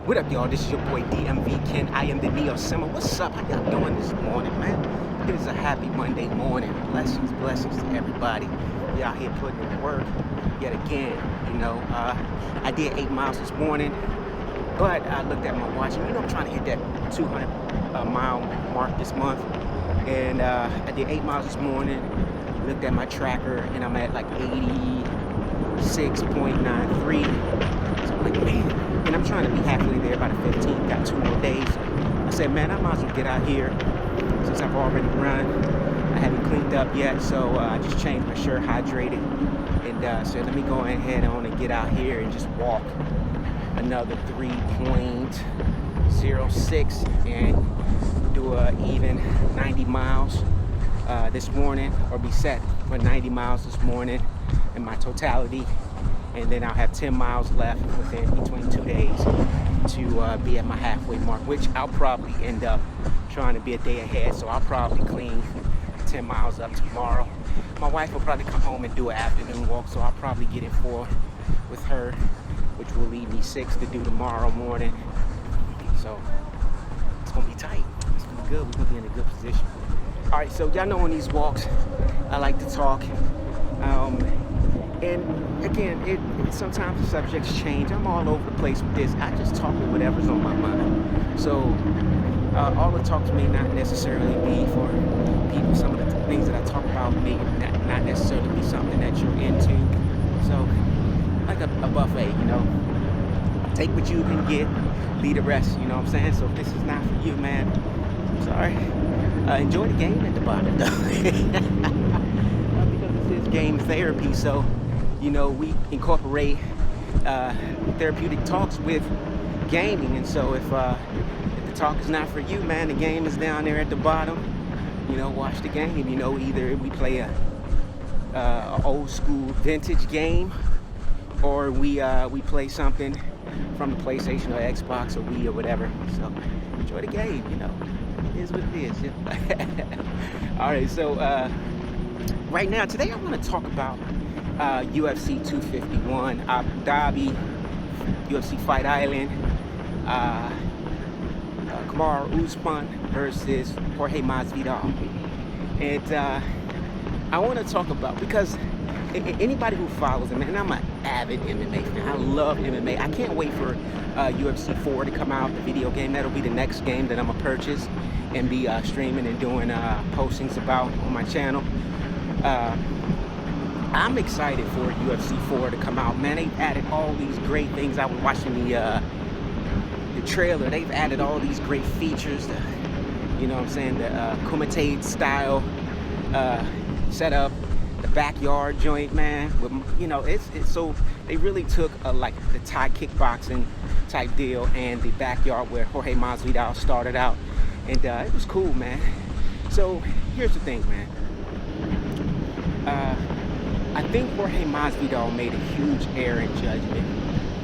What up, y'all? This is your boy DMV Ken. I am the Neo Simmer. What's up? How y'all doing this morning, man? It is a happy Monday morning. Blessings to everybody. We out here putting in work yet again. I did 8 miles this morning, but I looked at my watch, and I'm trying to hit that 200 mile mark this month. And I did 8 miles this morning. Looked at my tracker, and I'm at like 86.93. So I'm like, man. And I'm trying to be halfway there by the 15th. Got 2 more days. I said, man, I might as well get out here since I've already run. I haven't cleaned up yet, so I just changed my shirt, hydrated, and said, let me go ahead on and get out here and just walk another 3.06 and do a even 90 miles this morning, or be set for 90 miles this morning in my totality. And then I'll have 10 miles left between 2 days to be at my halfway mark, which I'll probably end up trying to be a day ahead. So I'll probably clean 10 miles up tomorrow. My wife will probably come home and do an afternoon walk, so I'll probably get in 4 with her, which will leave me 6 to do tomorrow morning. So it's gonna be tight. It's gonna be good. We're gonna be in a good position. All right, so y'all know on these walks, I like to talk. And again, sometimes the subjects change. I'm all over the place with this. I just talk with whatever's on my mind. So all the talks may not necessarily be for people. Some of the things that I talk about may not necessarily be something that you're into. So like a buffet, take what you can get, leave the rest, you know what I'm saying? So if this is not for you, man, I'm sorry. Enjoy the game at the bottom, though. Because this is game therapy, so we incorporate therapeutic talks with gaming. And so if the talk is not for you, man, the game is down there at the bottom. Watch the game. Either we play a old school vintage game, or we play something from the PlayStation or Xbox or Wii or whatever. So enjoy the game. It is what it is. All right, so right now, today I want to talk about UFC 251, Abu Dhabi, UFC Fight Island, Kamaru Usman versus Jorge Masvidal. And I want to talk about, because anybody who follows him, and I'm an avid MMA fan, I love MMA. I can't wait for UFC 4 to come out, the video game. That'll be the next game that I'm going to purchase and be streaming and doing postings about on my channel. I'm excited for UFC 4 to come out, man. They've added all these great things. I was watching the trailer. They've added all these great features, the Kumite style setup, the backyard joint, man. It's so they really took like the Thai kickboxing type deal and the backyard where Jorge Masvidal started out, and it was cool, man. So here's the thing, man. I think Jorge Masvidal made a huge error in judgment,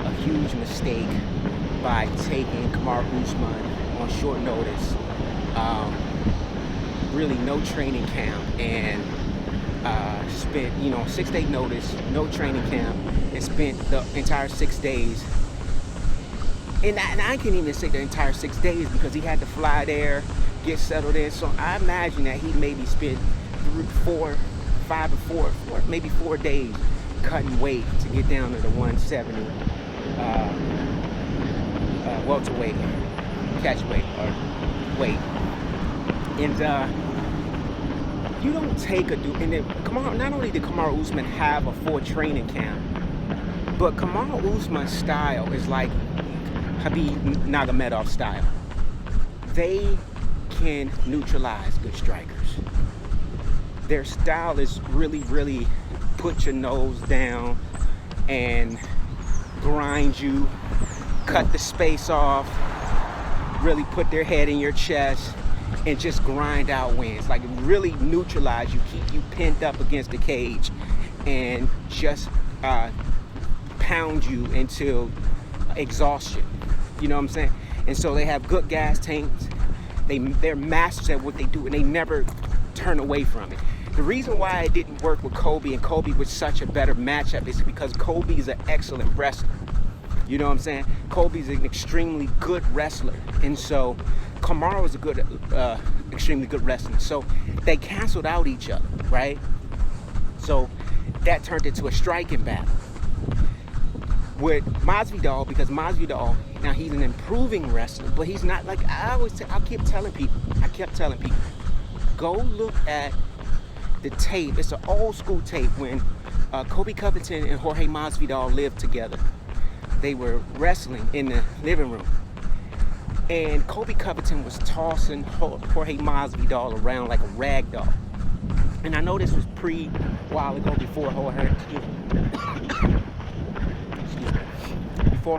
a huge mistake by taking Kamaru Usman on short notice. Really no training camp, and spent 6-day notice, no training camp, and spent the entire 6 days. And I can't even say the entire 6 days, because he had to fly there, get settled in. So I imagine that he maybe spent 4 days cutting weight to get down to the 170 welterweight catch weight or weight. And you don't take a dude, and then not only did Kamaru Usman have a full training camp, but Kamaru Usman's style is like Khabib Nurmagomedov style. They can neutralize good strikers. Their style is really, really put your nose down and grind you, cut the space off, really put their head in your chest and just grind out wins. Like really neutralize you, keep you pinned up against the cage, and just pound you until exhaustion. You know what I'm saying? And so they have good gas tanks. They're masters at what they do, and they never turn away from it. The reason why it didn't work with Kobe, and Kobe was such a better matchup, is because Kobe is an excellent wrestler. You know what I'm saying? Colby's an extremely good wrestler, and so Kamaru is a good, extremely good wrestler. So they canceled out each other, right? So that turned into a striking battle with Masvidal, because Masvidal, now he's an improving wrestler, but he's not like I kept telling people, go look at the tape. It's an old school tape when Colby Covington and Jorge Masvidal lived together. They were wrestling in the living room, and Colby Covington was tossing Jorge Masvidal around like a rag doll. And I know this was while ago, before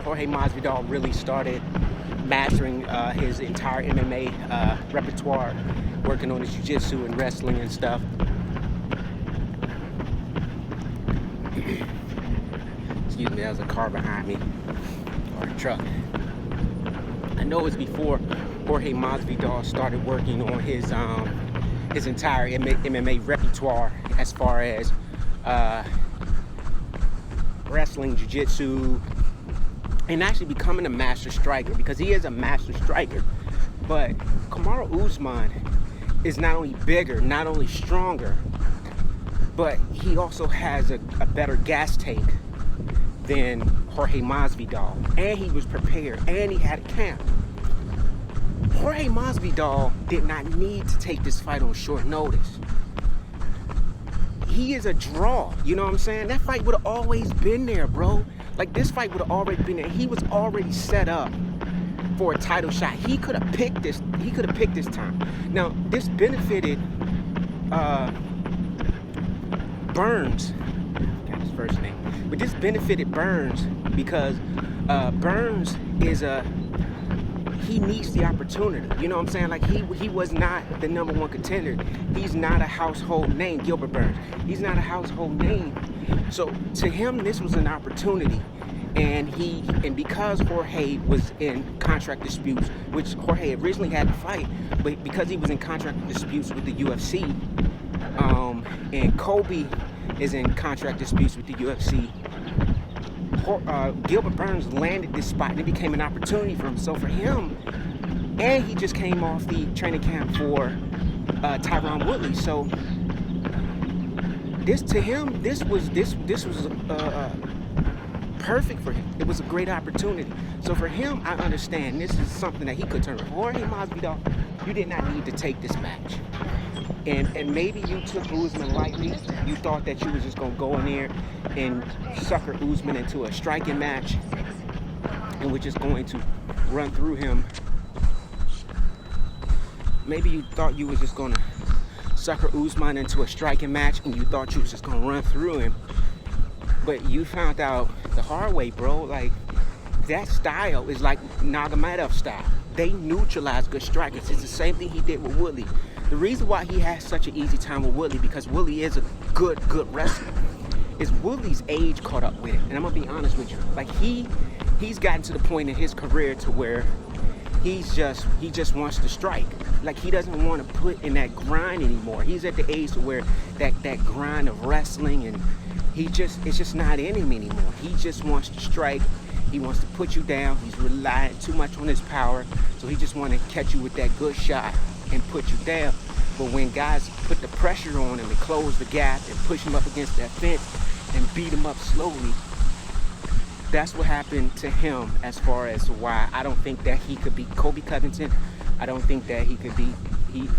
Jorge Masvidal really started mastering his entire MMA repertoire, working on his jiu-jitsu and wrestling and stuff. Excuse me, there's a car behind me, or a truck. I know it's before Jorge Masvidal started working on his entire MMA repertoire, as far as wrestling, jiu-jitsu, and actually becoming a master striker, because he is a master striker. But Kamaru Usman is not only bigger, not only stronger, but he also has a better gas tank than Jorge Masvidal, and he was prepared, and he had a camp. Jorge Masvidal did not need to take this fight on short notice. He is a draw, you know what I'm saying? That fight would have always been there, bro. Like, this fight would have already been there. He was already set up for a title shot. He could have picked this. He could have picked this time. Now, this benefited Burns. I forgot his first name. But this benefited Burns because Burns is he needs the opportunity. You know what I'm saying? Like, he was not the #1 contender. He's not a household name, Gilbert Burns. He's not a household name. So to him, this was an opportunity. And because Jorge was in contract disputes, which Jorge originally had to fight, but because he was in contract disputes with the UFC, and Colby is in contract disputes with the UFC, Gilbert Burns landed this spot, and it became an opportunity for him. So for him, and he just came off the training camp for Tyron Woodley. So this was perfect for him. It was a great opportunity. So for him, I understand this is something that he could turn around. Jorge Masvidal, you did not need to take this match. And maybe you took Usman lightly. You thought that you was just going to go in there and sucker Usman into a striking match, and we're just going to run through him. Maybe you thought you was just going to sucker Usman into a striking match, and you thought you was just going to run through him. But you found out the hard way, bro. Like, that style is like Nurmagomedov style. They neutralize good strikers. It's the same thing he did with Woodley. The reason why he has such an easy time with Woodley, because Woodley is a good wrestler, is Woodley's age caught up with him. And I'm gonna be honest with you, like he's gotten to the point in his career to where he just wants to strike. Like, he doesn't want to put in that grind anymore. He's at the age where that grind of wrestling, and it's just not in him anymore. He just wants to strike. He wants to put you down. He's relying too much on his power, so he just want to catch you with that good shot and put you down. But when guys put the pressure on him and close the gap and push him up against that fence and beat him up slowly, that's what happened to him, as far as why I don't think that he could beat Colby Covington. I don't think that he could beat, he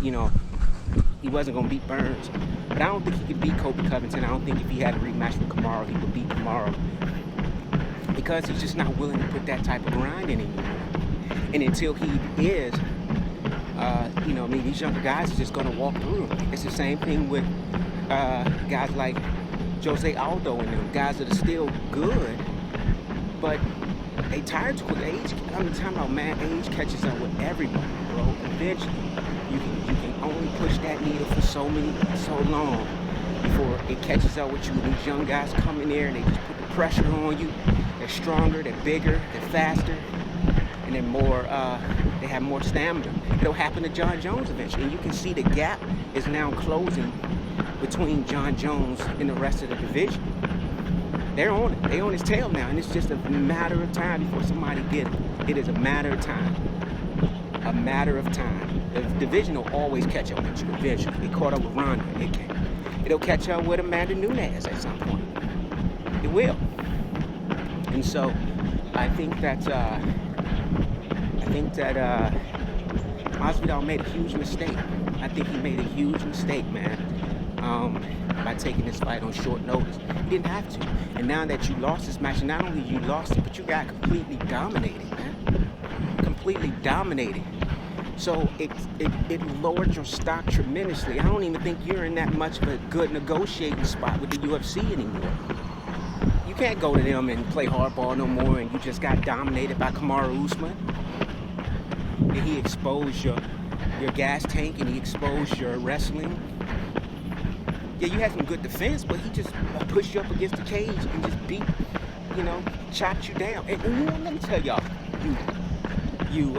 wasn't going to beat Burns. But I don't think he could beat Colby Covington. I don't think if he had a rematch with Kamaru, he would beat Kamaru. Because he's just not willing to put that type of grind in anymore. And until he is, these younger guys are just going to walk through him. It's the same thing with guys like Jose Aldo and them, guys that are still good, but they tired too quick. Age, I'm talking about, man, age catches up with everybody, bro. Eventually, you can only push that needle for so long before it catches up with you. These young guys come in there and they just put the pressure on you. They're stronger, they're bigger, they're faster, and they're more. They have more stamina. It'll happen to John Jones eventually, and you can see the gap is now closing between John Jones and the rest of the division. They're on it. They on his tail now, and it's just a matter of time before somebody gets it. It is a matter of time. A matter of time. The division will always catch up with you eventually. They caught up with Ronda. It'll catch up with Amanda Nunes at some point. It will. And so I think that Masvidal made a huge mistake. I think he made a huge mistake, man, by taking this fight on short notice. He didn't have to. And now that you lost this match, not only you lost it, but you got completely dominated, man. Completely dominated. So it lowered your stock tremendously. I don't even think you're in that much of a good negotiating spot with the UFC anymore. You can't go to them and play hardball no more, and you just got dominated by Kamaru Usman. And he exposed your gas tank, and he exposed your wrestling. Yeah, you had some good defense, but he just pushed you up against the cage and just beat, chopped you down. And let me tell y'all, you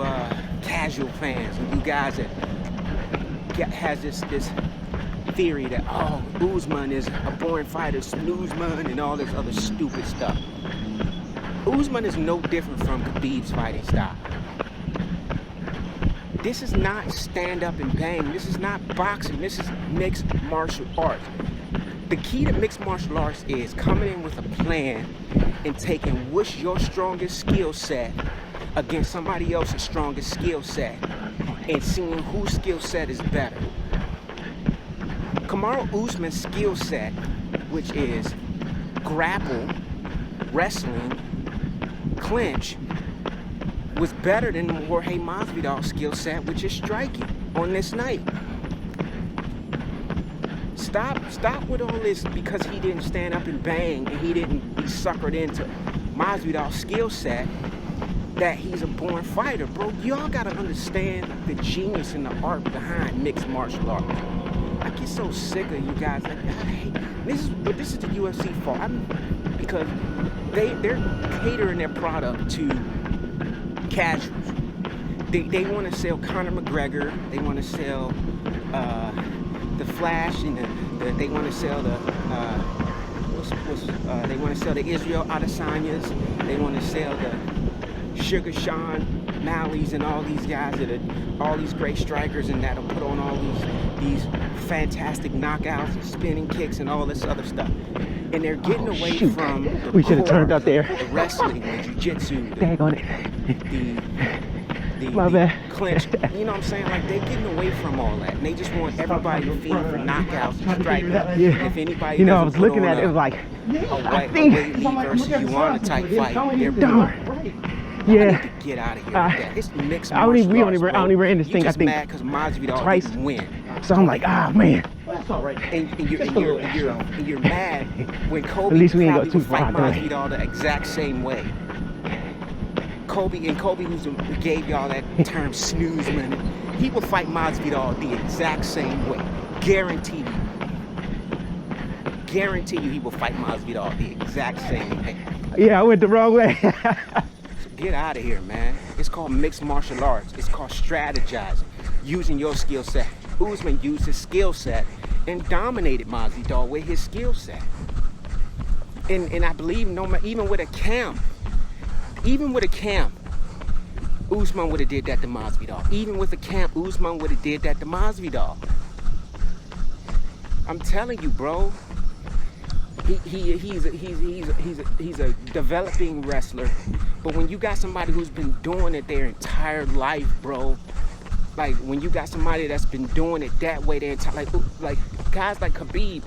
casual fans and you guys that has this theory that, oh, Usman is a born fighter, Snoozman, and all this other stupid stuff. Usman is no different from Khabib's fighting style. This is not stand up and bang. This is not boxing. This is mixed martial arts. The key to mixed martial arts is coming in with a plan and taking what's your strongest skill set against somebody else's strongest skill set and seeing whose skill set is better. Kamaru Usman's skill set, which is grapple, wrestling, clinch, was better than Jorge Masvidal's skill set, which is striking on this night. Stop with all this because he didn't stand up and bang and he suckered into Masvidal's skill set that he's a born fighter, bro. Y'all gotta understand the genius and the art behind mixed martial arts. I get so sick of you guys. Like, this is the UFC fault. Because they're catering their product to casuals. They want to sell Conor McGregor. They want to sell the Flash, and they want to sell they want to sell the Israel Adesanyas. They want to sell the Sugar Sean Malleys and all these guys that are all these great strikers and that'll put on all these fantastic knockouts and spinning kicks and all this other stuff. And they're getting away from the we should have turned up there. The wrestling, the jiu-jitsu, My bad. clinch. You know what I'm saying? Like, they're getting away from all that. And they just want everybody to feel for knockouts and strikers. Yeah. If anybody I was looking at it, it was like, a Wade Lee versus Yuana type fight, they're darn. Yeah. Get out of here with that. It's mixed I only martial arts, ran this thing, I think, mad because Masvidal twice. didn't win. So I'm like, man. That's all right. And you're mad when Kobe At least we ain't probably got too would fight far, Masvidal the exact same way. Kobe who gave y'all that term snoozman, he will fight Masvidal the exact same way. Guarantee you he will fight Masvidal the exact same way. Yeah, I went the wrong way. Get out of here, man. It's called mixed martial arts. It's called strategizing, using your skill set. Usman used his skill set and dominated Masvidal with his skill set. And I believe even with a camp, Usman would have did that to Masvidal. Even with a camp, Usman would have did that to Masvidal. I'm telling you, bro. He's a developing wrestler, but when you got somebody who's been doing it their entire life, bro, like when you got somebody that's been doing it that way their entire like guys like Khabib,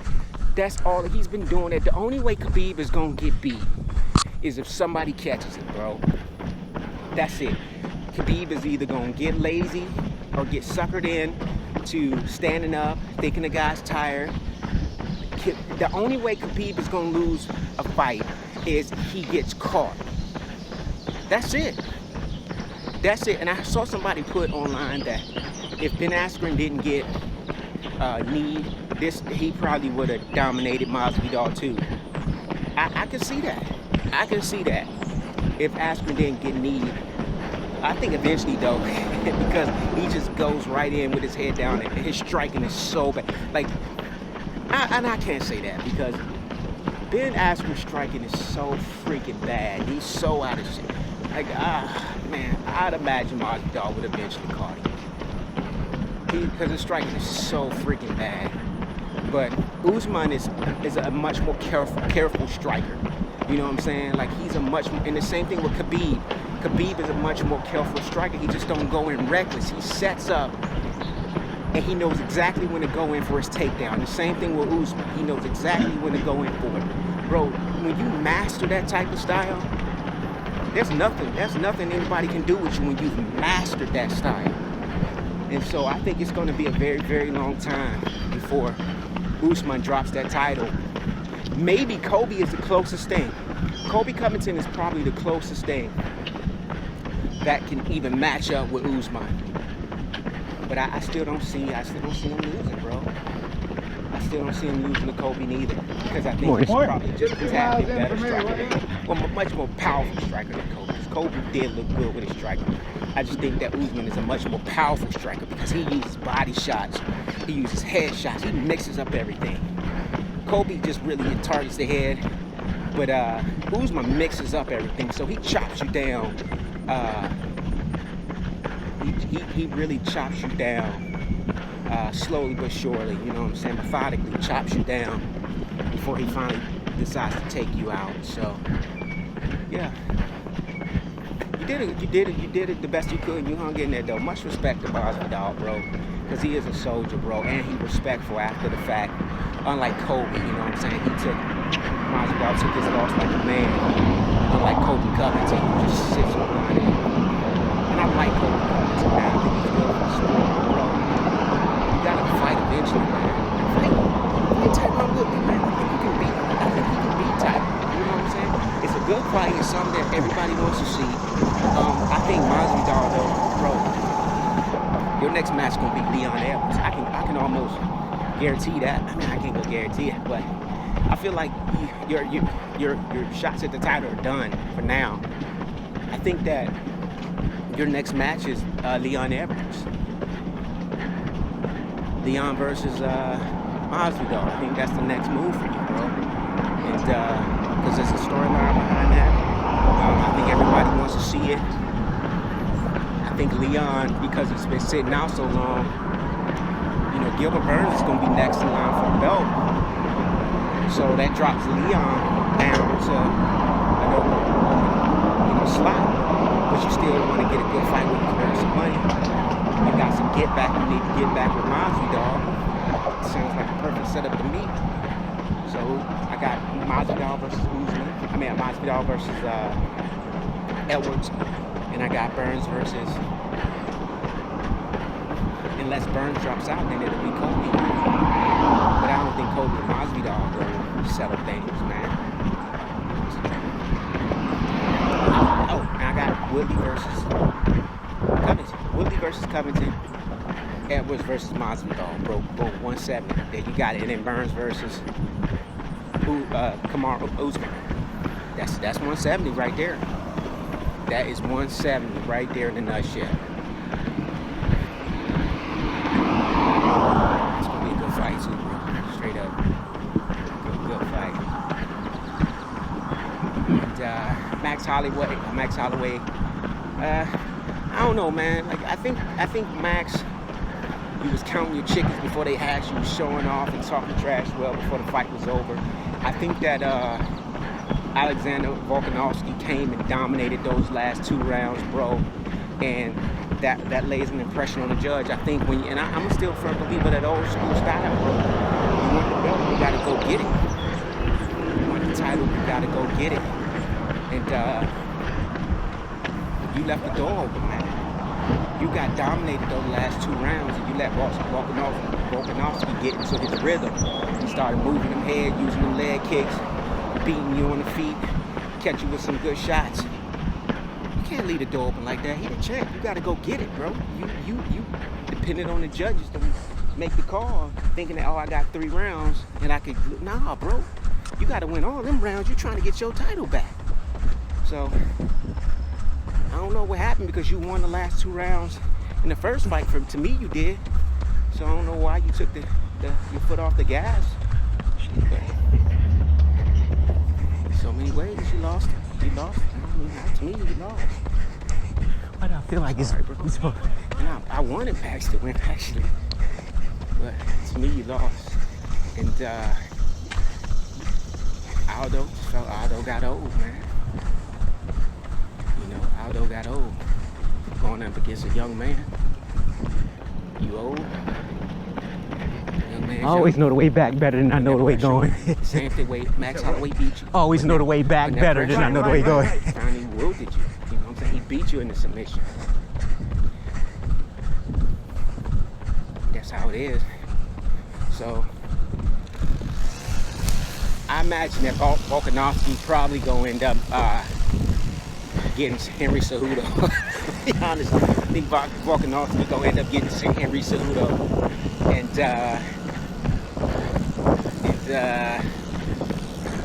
that's all he's been doing it. The only way Khabib is gonna get beat is if somebody catches it, bro. That's it. Khabib is either gonna get lazy or get suckered in to standing up, thinking the guy's tired. The only way Khabib is going to lose a fight is he gets caught. That's it. That's it. And I saw somebody put online that if Ben Askren didn't get kneed, he probably would have dominated Masvidal too. I can see that. I can see that if Askren didn't get kneed. I think eventually though, because he just goes right in with his head down and his striking is so bad. Like, and I can't say that because Ben Askren's striking is so freaking bad. He's so out of shape. Like, man, I'd imagine Masvidal would eventually caught him. Because his striking is so freaking bad. But Usman is a much more careful striker. You know what I'm saying? Like, he's a much more, and the same thing with Khabib. Khabib is a much more careful striker. He just don't go in reckless. He sets up, and he knows exactly when to go in for his takedown. The same thing with Usman. He knows exactly when to go in for it. Bro, when you master that type of style, there's nothing anybody can do with you when you've mastered that style. And so I think it's going to be a very, very long time before Usman drops that title. Maybe Kobe is the closest thing. Kobe Covington is probably the closest thing that can even match up with Usman. But I still don't see him losing, bro. I still don't see him losing to Kobe neither. Because I think he's probably just a tad bit better striker. Well, much more powerful striker than Kobe. Kobe did look good with his striking. I just think that Usman is a much more powerful striker because he uses body shots, he uses head shots, he mixes up everything. Kobe just really targets the head, but Usman mixes up everything, so he chops you down. He really chops you down slowly but surely, you know what I'm saying? Methodically chops you down before he finally decides to take you out. So, yeah. You did it the best you could. You hung in there, though. Much respect to Masvidal, bro, because he is a soldier, bro, and he respectful after the fact. Unlike Kobe, you know what I'm saying? Masvidal took his loss like a man. Unlike Kobe Covington, who just sits behind it. And I like Kobe Covington, man. I think he's good for the sport, bro. You gotta fight eventually, man. Fight Tyron Woodley, man. I think he can beat Tyron. You know what I'm saying? It's a good fight. It's something that everybody wants to see. I think Masvidal, though, bro, your next match is gonna be Leon Edwards. I can almost guarantee that. I mean, I can't go guarantee it, but I feel like your shots at the title are done for now. I think that your next match is Leon Edwards. Leon versus Masvidal. I think that's the next move for you, bro. And because there's a storyline behind that. I think everybody wants to see it. I think Leon, because it's been sitting out so long, you know, Gilbert Burns is going to be next in line for the belt. So that drops Leon down to an open slot. But you still want to get a good fight with him to earn some money. You got some get back you need to get back with Masvidal. Sounds like a perfect setup to me. So I got Masvidal versus Usman. I mean, Masvidal versus Edwards, and I got Burns versus. Unless Burns drops out, then it'll be Kobe. But I don't think Kobe and Masvidal are going to settle things, man. Oh, and I got Woodley versus Covington. Woodley versus Covington. Edwards versus Masvidal. Boom, 170. There you got it. And then Burns versus Kamaru Usman. That's 170 right there. That is 170 right there in a nutshell. It's gonna be a good fight too, bro. Straight up, good fight. And Max Holloway. I don't know, man. Like I think Max. He was counting your chickens before they hatched. He was showing off and talking trash well before the fight was over. I think that Alexander Volkanovski came and dominated those last 2 rounds, bro. And that lays an impression on the judge. I think I'm still a firm believer that old school style, bro. You want the belt, you gotta go get it. You want the title, you gotta go get it. And you left the door open, man. You got dominated those last 2 rounds, and you let Volkanovski get into his rhythm. He started moving them head, using them leg kicks, beating you on the feet, catch you with some good shots. You can't leave the door open like that. He the champ. You got to go get it, bro. You depended on the judges to make the call, thinking that, oh, I got 3 rounds, and I could. Nah, bro. You got to win all them rounds. You're trying to get your title back. So I don't know what happened because you won the last 2 rounds in the first fight. To me, you did. So I don't know why you took your foot off the gas. But lost it. You lost it. I mean, to me, you lost. Why do I feel like it's supposed? And I wanted Max to win, actually. But to me, you lost. And Aldo got old, man. You know, Aldo got old. Going up against a young man. You old. Young man. I always know the way back better than I know the way going. Same thing, Max Holloway beat you. Always know the way back better than I know the way going. Finally wilted you. You know what I'm saying? He beat you in the submission. That's how it is. So I imagine that Volkanovski probably gonna end up getting Henry Cejudo. To be honest, I think Volkanovski gonna end up getting Henry Cejudo, and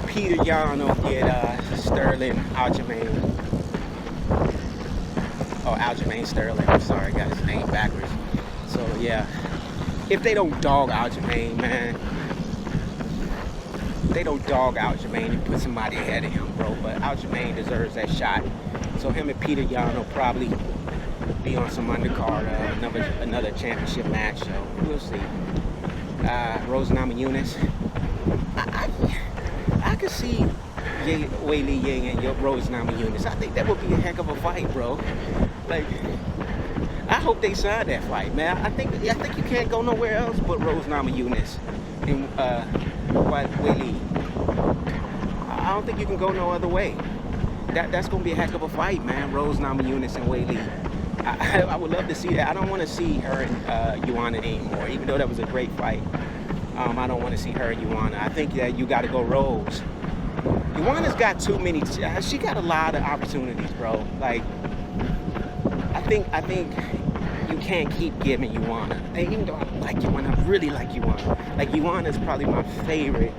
Peter Yan will get Sterling Aljamain. Oh, Aljamain Sterling. I'm sorry, I got his name backwards. So yeah, if they don't dog Aljamain, man. They don't dog Aljamain and put somebody ahead of him, bro. But Aljamain deserves that shot. So him and Peter Yan will probably be on some undercard, another championship match. So we'll see. Rose Namajunas. I could see Weili Ying and Rose Namajunas. I think that would be a heck of a fight, bro. Like, I hope they sign that fight, man. I think you can't go nowhere else but Rose Namajunas and Weili. I don't think you can go no other way. That's gonna be a heck of a fight, man. Rose Namajunas and Weili. I would love to see that. I don't want to see her and Joanna anymore, even though that was a great fight. I don't want to see her and Joanna. I think that you got to go Rose. Joanna's got too many. She got a lot of opportunities, bro. Like, I think you can't keep giving Joanna. And even though I like Joanna, I really like Joanna. Like, Joanna is probably my favorite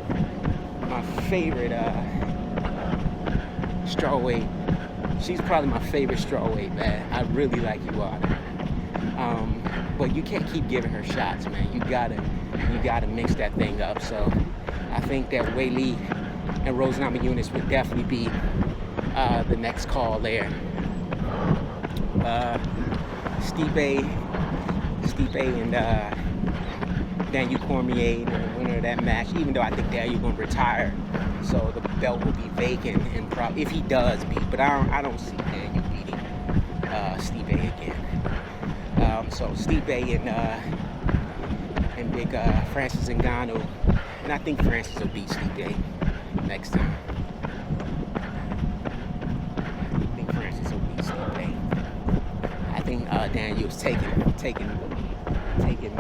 strawweight. She's probably my favorite strawweight, man. I really like Joanna. But you can't keep giving her shots, man. You gotta mix that thing up. So I think that Weili and Rose Namajunas would definitely be the next call there. Stipe and Daniel Cormier, the winner of that match. Even though I think Daniel gonna retire, so the belt will be vacant, and probably if he does beat, but I don't see Daniel beating Stipe again. So Stipe and big Francis Ngannou, and I think Francis will beat Stipe next time. I think Francis will beat Stipe. I think Daniel's taking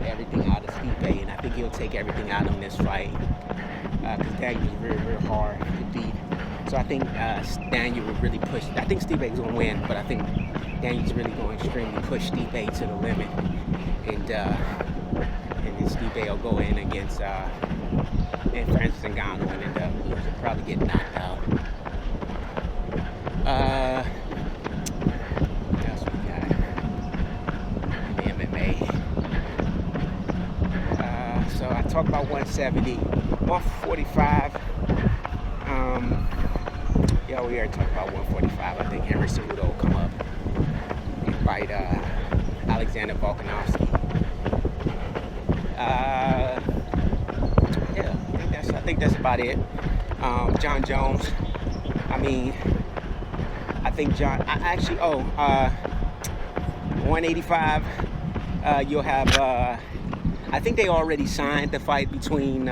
everything out of Stipe, and I think he'll take everything out of him in this fight, because Daniel is very, very hard to beat. So I think Daniel will really push. I think Stipe's gonna win, but I think Daniel's really going to extremely push Stipe to the limit, and then Stipe will go in against and Francis Ngannou and end up losing, probably get knocked out. What else we got in the MMA? So I talked about 170, 145. Yeah, we already talked about 145. I think Henry Cejudo will come up and fight Alexander Volkanovski. Yeah, I think that's about it. John Jones. I mean, I think 185. You'll have. I think they already signed the fight between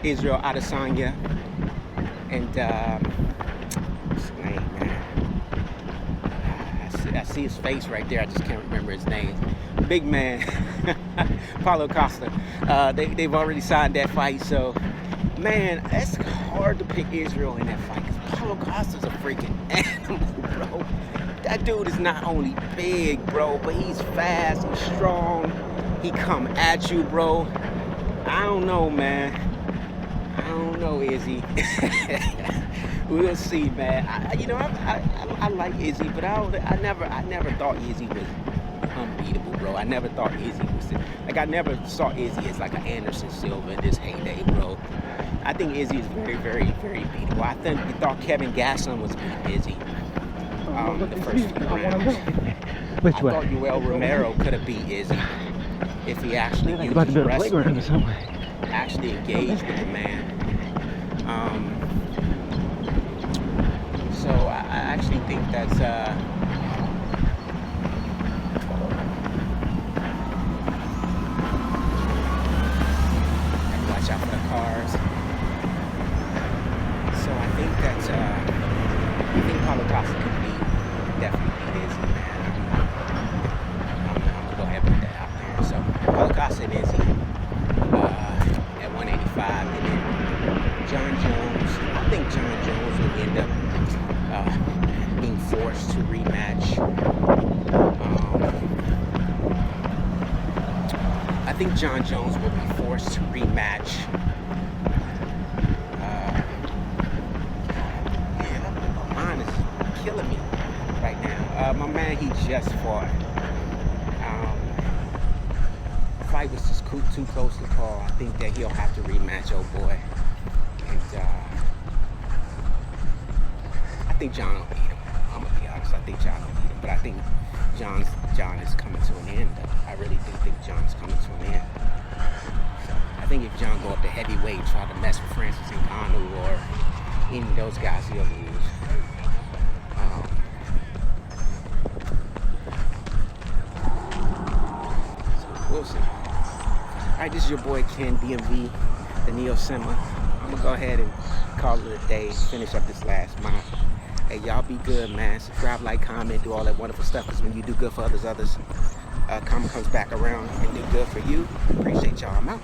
Israel Adesanya and what's his name, man? I see his face right there. I just can't remember his name. Big man, Paulo Costa. They've already signed that fight. So, man, it's hard to pick Israel in that fight because Paulo Costa's a freaking animal, bro. That dude is not only big, bro, but he's fast, he's strong. He come at you, bro. I don't know, man. I don't know, Izzy. We'll see, man. I like Izzy, but I never thought Izzy was unbeatable, bro. I never thought Izzy was I never saw Izzy as like an Anderson Silva in his heyday, bro. I think Izzy is very, very, very beatable. I thought Kevin Gastelum was beat Izzy the first few rounds. Which I way? thought Yoel Romero could have beat Izzy if he actually used About to his build a wrestling playground or something. actually engaged with the man. So I actually think that's watch out for the cars. So I think that's I think Paulo Costa could be definitely Izzy, man. I'm gonna go ahead and put that out there. So Paulo Costa and Izzy at 185, and then John Jones. I think John Jones will end up being forced to rematch. I think John Jones will be forced to rematch. My mind is killing me right now. My man, he just fought. Fight was just too close to call. I think that he'll have to rematch, old boy. And I think John will beat him. I'm gonna be honest. I think John will beat him, but I think John is coming to an end. I really do think John's coming to an end. So I think if John go up to heavyweight and try to mess with Francis Ngannou or any of those guys, he'll lose. So we'll see. All right, this is your boy Ken DMV, the Neo Simba. I'm gonna go ahead and call it a day. Finish up this last mile. Hey, y'all be good, man. Subscribe, like, comment, do all that wonderful stuff. Because when you do good for others, karma comes back around and do good for you. Appreciate y'all. I'm out.